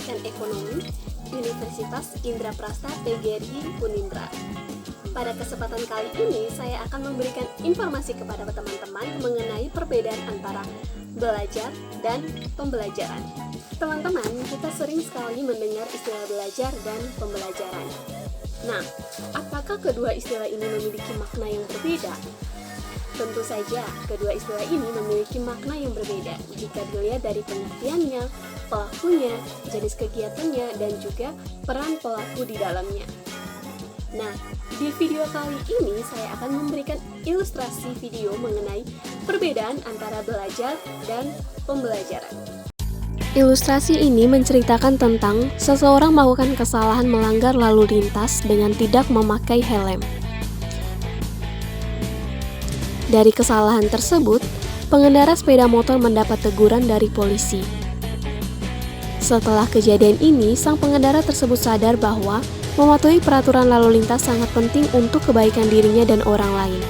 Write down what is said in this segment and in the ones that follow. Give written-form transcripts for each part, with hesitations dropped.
Pendidikan Ekonomi Universitas Indraprasta PGRI Unindra. Pada kesempatan kali ini, saya akan memberikan informasi kepada teman-teman mengenai perbedaan antara belajar dan pembelajaran. Teman-teman, kita sering sekali mendengar istilah belajar dan pembelajaran. Nah, apakah kedua istilah ini memiliki makna yang berbeda? Tentu saja, kedua istilah ini memiliki makna yang berbeda jika dilihat dari pengertiannya, pelakunya, jenis kegiatannya, dan juga peran pelaku di dalamnya. Nah, di video kali ini saya akan memberikan ilustrasi video mengenai perbedaan antara belajar dan pembelajaran. Ilustrasi ini menceritakan tentang seseorang melakukan kesalahan melanggar lalu lintas dengan tidak memakai helm. Dari kesalahan tersebut, pengendara sepeda motor mendapat teguran dari polisi. Setelah kejadian ini, sang pengendara tersebut sadar bahwa mematuhi peraturan lalu lintas sangat penting untuk kebaikan dirinya dan orang lain.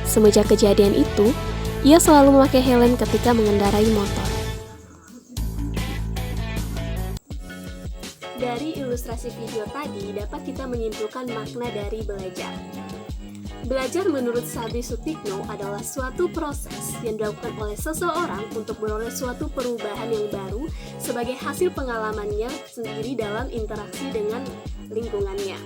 Semenjak kejadian itu, ia selalu memakai helm ketika mengendarai motor. Dari ilustrasi video tadi, dapat kita menyimpulkan makna dari belajar. Belajar menurut Sabri Sutikno adalah suatu proses yang dilakukan oleh seseorang untuk memperoleh suatu perubahan yang baru sebagai hasil pengalamannya sendiri dalam interaksi dengan lingkungannya.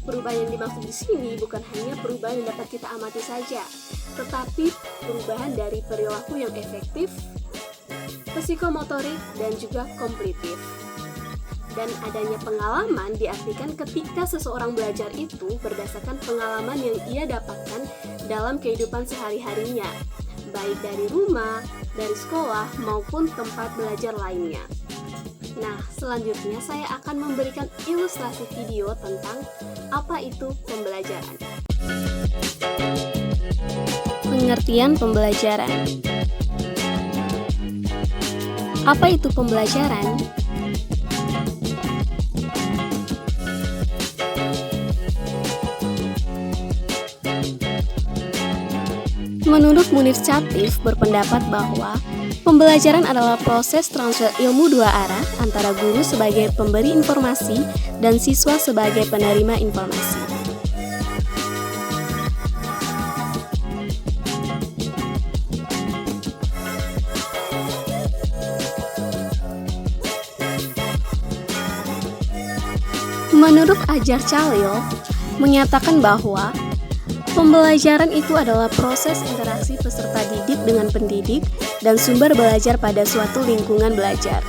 Perubahan yang dimaksud di sini bukan hanya perubahan yang dapat kita amati saja, tetapi perubahan dari perilaku yang efektif, psikomotorik, dan juga kognitif. Dan adanya pengalaman diartikan ketika seseorang belajar itu berdasarkan pengalaman yang ia dapatkan dalam kehidupan sehari-harinya, baik dari rumah, dari sekolah, maupun tempat belajar lainnya. Nah, selanjutnya saya akan memberikan ilustrasi video tentang apa itu pembelajaran. Pengertian pembelajaran. Apa itu pembelajaran? Menurut Munir Catif berpendapat bahwa pembelajaran adalah proses transfer ilmu dua arah antara guru sebagai pemberi informasi dan siswa sebagai penerima informasi. Menurut Ajar Chalil menyatakan bahwa pembelajaran itu adalah proses interaksi peserta didik dengan pendidik dan sumber belajar pada suatu lingkungan belajar.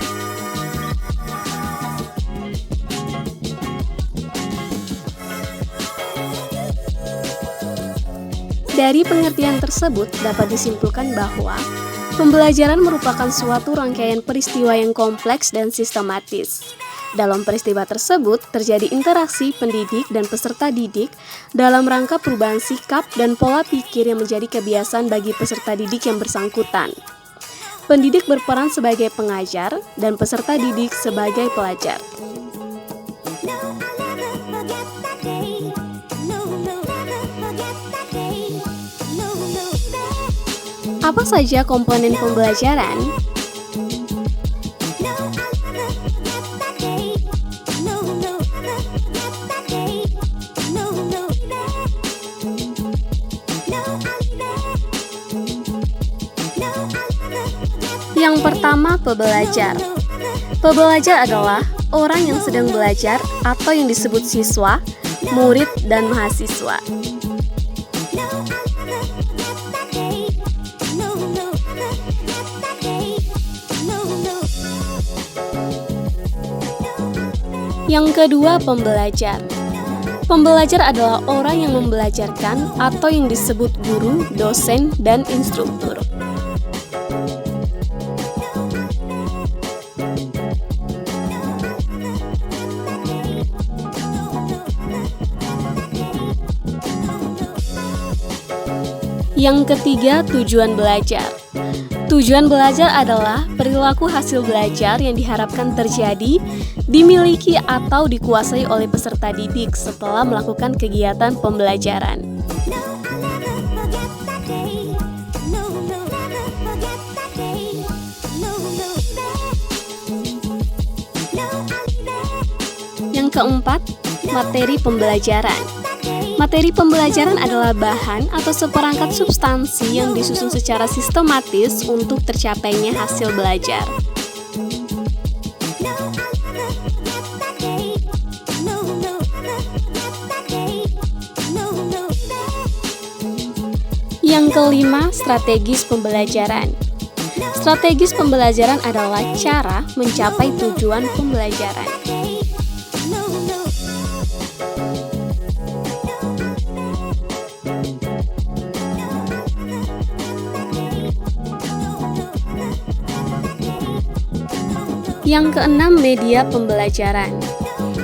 Dari pengertian tersebut dapat disimpulkan bahwa pembelajaran merupakan suatu rangkaian peristiwa yang kompleks dan sistematis. Dalam peristiwa tersebut, terjadi interaksi pendidik dan peserta didik dalam rangka perubahan sikap dan pola pikir yang menjadi kebiasaan bagi peserta didik yang bersangkutan. Pendidik berperan sebagai pengajar dan peserta didik sebagai pelajar. Apa saja komponen pembelajaran? Yang pertama, pembelajar. Pembelajar adalah orang yang sedang belajar atau yang disebut siswa, murid, dan mahasiswa. Yang kedua, pembelajar. Pembelajar adalah orang yang membelajarkan atau yang disebut guru, dosen, dan instruktur. Yang ketiga, tujuan belajar. Tujuan belajar adalah perilaku hasil belajar yang diharapkan terjadi, dimiliki atau dikuasai oleh peserta didik setelah melakukan kegiatan pembelajaran. keempat, materi pembelajaran. Materi pembelajaran adalah bahan atau seperangkat substansi yang disusun secara sistematis untuk tercapainya hasil belajar. Yang kelima, strategis pembelajaran. Strategis pembelajaran adalah cara mencapai tujuan pembelajaran. Yang keenam, media pembelajaran.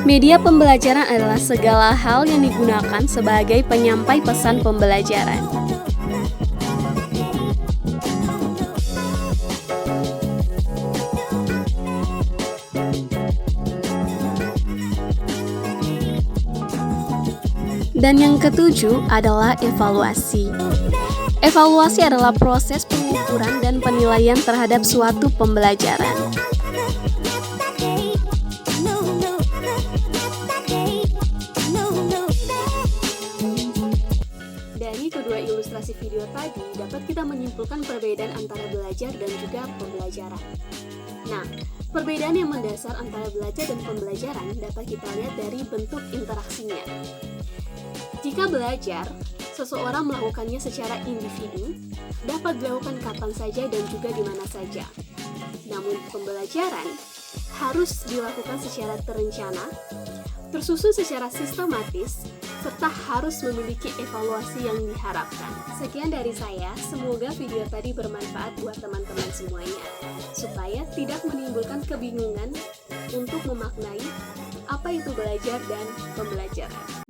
Media pembelajaran adalah segala hal yang digunakan sebagai penyampai pesan pembelajaran. Dan yang ketujuh adalah evaluasi. Evaluasi adalah proses pengukuran dan penilaian terhadap suatu pembelajaran. Dari kedua ilustrasi video tadi, dapat kita menyimpulkan perbedaan antara belajar dan juga pembelajaran. Nah, perbedaan yang mendasar antara belajar dan pembelajaran dapat kita lihat dari bentuk interaksinya. Jika belajar, seseorang melakukannya secara individu, dapat dilakukan kapan saja dan juga di mana saja. Namun pembelajaran harus dilakukan secara terencana, tersusun secara sistematis, serta harus memiliki evaluasi yang diharapkan. Sekian dari saya, semoga video tadi bermanfaat buat teman-teman semuanya, supaya tidak menimbulkan kebingungan untuk memaknai apa itu belajar dan pembelajaran.